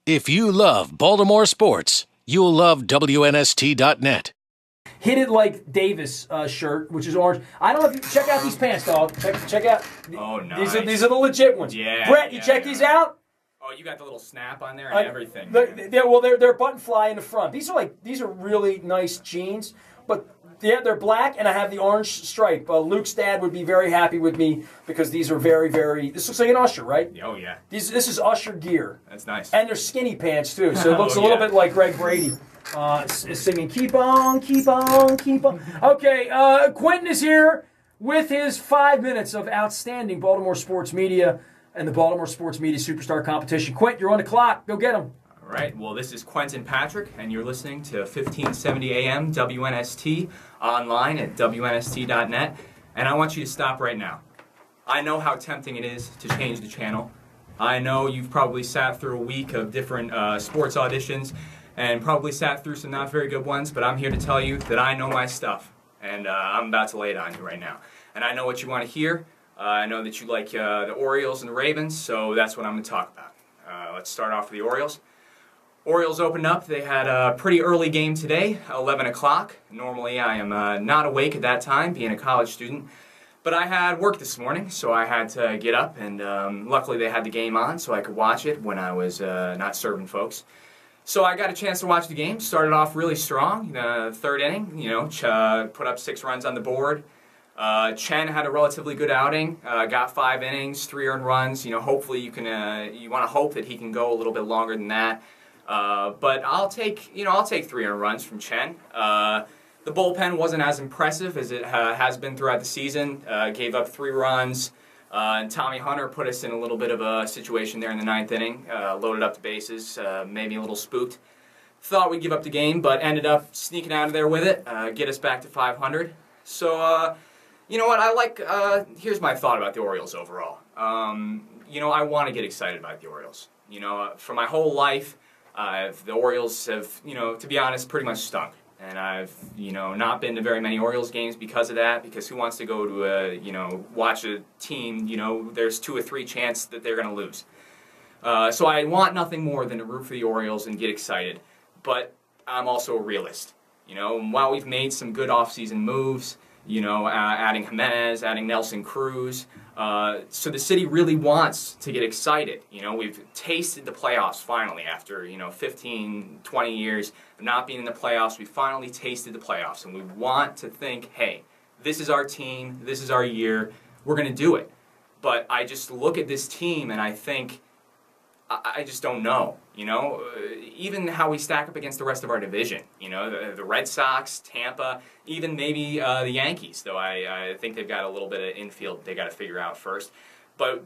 If you love Baltimore sports, you'll love WNST.net. Hit it like Davis shirt, which is orange. I don't know if you check out these pants, dog. Check out. Oh, nice. These are the legit ones. Yeah. Brett, you check these out? Oh, you got the little snap on there and everything. They're button fly in the front. These are really nice jeans, but they're black, and I have the orange stripe. Luke's dad would be very happy with me because these are very, very. This looks like an Usher, right? Oh yeah. This is Usher gear. That's nice. And they're skinny pants too, so it looks a little bit like Greg Brady. Singing "Keep on, keep on, keep on." Okay, Quintin is here with his 5 minutes of outstanding Baltimore sports media and the Baltimore Sports Media Superstar Competition. Quint, you're on the clock. Go get him. All right. Well, this is Quintin Patrick, and you're listening to 1570 AM WNST online at WNST.net. And I want you to stop right now. I know how tempting it is to change the channel. I know you've probably sat through a week of different sports auditions and probably sat through some not very good ones, but I'm here to tell you that I know my stuff, and I'm about to lay it on you right now. And I know what you want to hear. I know that you like the Orioles and the Ravens, so that's what I'm going to talk about. Let's start off with the Orioles. Orioles opened up. They had a pretty early game today, 11 o'clock. Normally I am not awake at that time, being a college student. But I had work this morning, so I had to get up, and luckily they had the game on so I could watch it when I was not serving folks. So I got a chance to watch the game. Started off really strong. Third inning, put up 6 runs on the board. Chen had a relatively good outing. Got 5 innings, 3 earned runs. Hopefully you want to hope that he can go a little bit longer than that. But I'll take 3 earned runs from Chen. The bullpen wasn't as impressive as it has been throughout the season. Gave up 3 runs. And Tommy Hunter put us in a little bit of a situation there in the 9th inning. Loaded up the bases, maybe a little spooked. Thought we'd give up the game, but ended up sneaking out of there with it. Get us back to 500. So, you know what? Here's my thought about the Orioles overall. I want to get excited about the Orioles. For my whole life, the Orioles have, to be honest, pretty much stunk. And I've, not been to very many Orioles games because of that, because who wants to go to watch a team, there's 2 or 3 chance that they're going to lose. So I want nothing more than to root for the Orioles and get excited. But I'm also a realist. While we've made some good offseason moves, adding Jimenez, adding Nelson Cruz, so the city really wants to get excited. We've tasted the playoffs finally after, 15, 20 years of not being in the playoffs. We finally tasted the playoffs, and we want to think, hey, this is our team, this is our year, we're going to do it. But I just look at this team and I think, I just don't know, even how we stack up against the rest of our division, the Red Sox, Tampa, even maybe the Yankees, though I think they've got a little bit of infield they got to figure out first. But,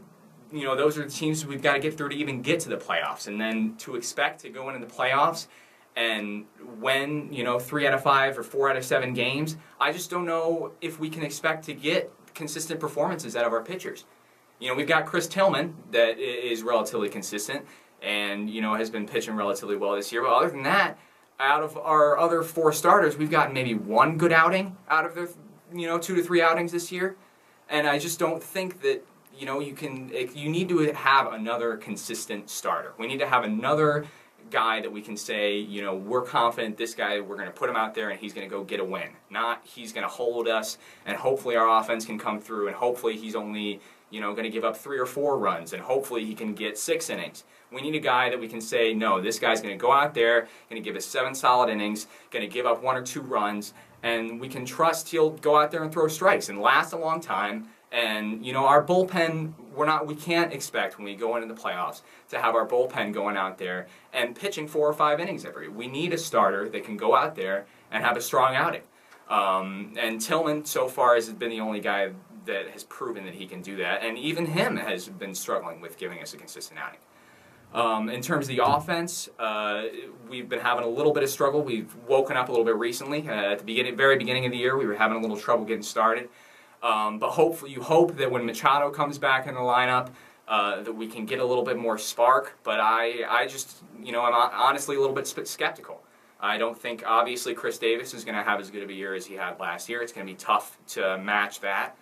those are the teams we've got to get through to even get to the playoffs. And then to expect to go into the playoffs and win, 3 out of 5 or 4 out of 7 games, I just don't know if we can expect to get consistent performances out of our pitchers. We've got Chris Tillman that is relatively consistent and, has been pitching relatively well this year. But other than that, out of our other 4 starters, we've gotten maybe 1 good outing out of their, 2 to 3 outings this year. And I just don't think that, you need to have another consistent starter. We need to have another guy that we can say, we're confident this guy, we're going to put him out there and he's going to go get a win. Not he's going to hold us and hopefully our offense can come through and hopefully he's only going to give up 3 or 4 runs, and hopefully he can get 6 innings. We need a guy that we can say, no, this guy's going to go out there, going to give us 7 solid innings, going to give up 1 or 2 runs, and we can trust he'll go out there and throw strikes and last a long time. And, our bullpen, we can't expect when we go into the playoffs to have our bullpen going out there and pitching 4 or 5 innings every. We need a starter that can go out there and have a strong outing. And Tillman, so far, has been the only guy that has proven that he can do that, and even him has been struggling with giving us a consistent outing. In terms of the offense, we've been having a little bit of struggle. We've woken up a little bit recently. At the very beginning of the year, we were having a little trouble getting started. But hopefully, you hope that when Machado comes back in the lineup, that we can get a little bit more spark. But I just, I'm honestly a little bit skeptical. I don't think, obviously, Chris Davis is going to have as good of a year as he had last year. It's going to be tough to match that.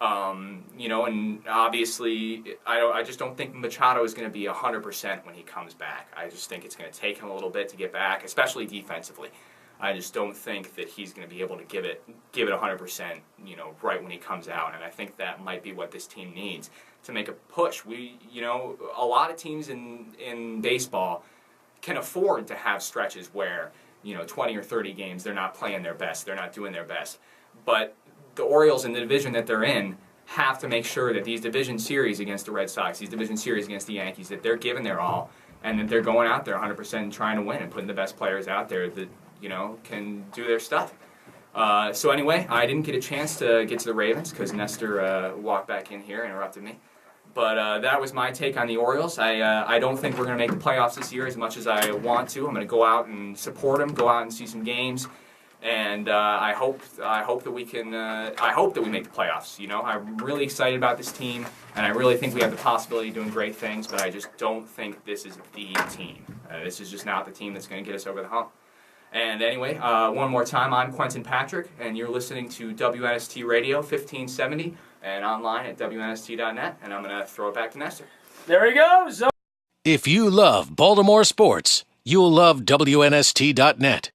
And obviously, I just don't think Machado is going to be 100% when he comes back. I just think it's going to take him a little bit to get back, especially defensively. I just don't think that he's going to be able to give it 100%, right when he comes out. And I think that might be what this team needs to make a push. A lot of teams in baseball can afford to have stretches where, 20 or 30 games, they're not playing their best, they're not doing their best. But the Orioles in the division that they're in have to make sure that these division series against the Red Sox, these division series against the Yankees, that they're giving their all and that they're going out there 100% and trying to win and putting the best players out there that, can do their stuff. So anyway, I didn't get a chance to get to the Ravens because Nestor walked back in here and interrupted me. But that was my take on the Orioles. I don't think we're going to make the playoffs this year as much as I want to. I'm going to go out and support them, go out and see some games. And I hope that we can. I hope that we make the playoffs. I'm really excited about this team, and I really think we have the possibility of doing great things. But I just don't think this is the team. This is just not the team that's going to get us over the hump. And anyway, one more time, I'm Quintin Patrick, and you're listening to WNST Radio 1570 and online at WNST.net. And I'm going to throw it back to Nestor. There he goes. If you love Baltimore sports, you'll love WNST.net.